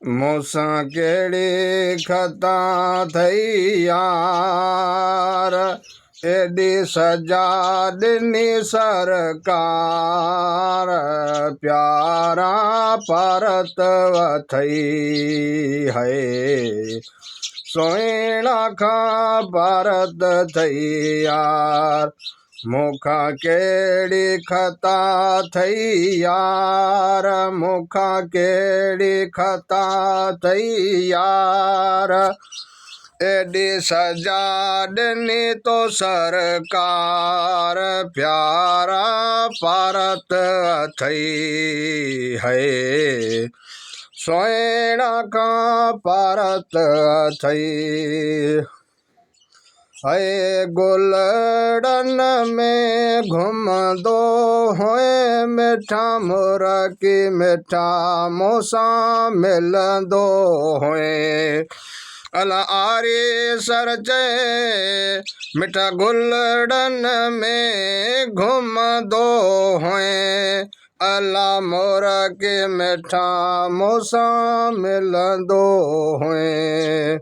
मूंसां कहिड़ी ख़ता थई यार, एॾी सजा ॾिनी सरकार, प्यारा परत वथई है, सुहिणा खां भारत थई यार। मूंखां कहिड़ी ख़ता थई यार, मूंखां कहिड़ी ख़ता थई यार, एॾी सजा ॾिनी तो सरकार, प्यारा भारत अथई है, सुहिणा खां भारत अथई है। गुलड़न में घुमंदो होए, मिठा मुरकी मिठा मूंसां मिलंदो होए। अला आरी सर चए मिठा गुलड़न में घुमंदो होए, अला मुरकी मिठा मूंसां मिलंदो होए।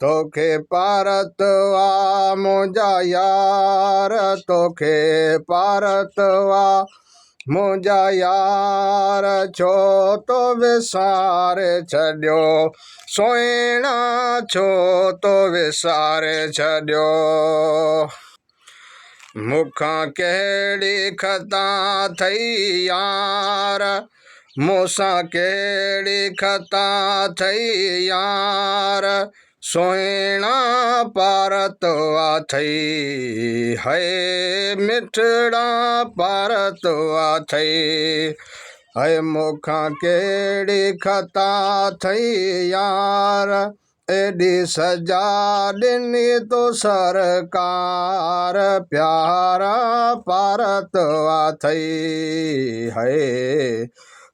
तोखे भारत वा मुंहिंजा यार, तोखे भारत वा मुंहिंजा यार, छो तो विसारे छॾियो सुहिणा, छो तो विसारे छॾियो। मूंखां कहिड़ी ख़ता थई यार, मूंसां कहिड़ी ख़ता थई यार, सुहिणा भारत अथई है, मिठड़ा भारत अथई है। मूंखां कहिड़ी ख़ता थई यार, एॾी सजा ॾिनी तो सरकार, प्यारा भारत अथई है,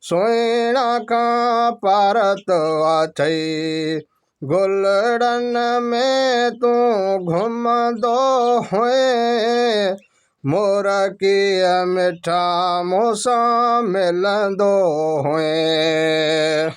सुहिणा खां भारत अथई। गुलड़न में तूं घुमंदो होए, मुरकी मिठा मूंसां मिलंदो होए।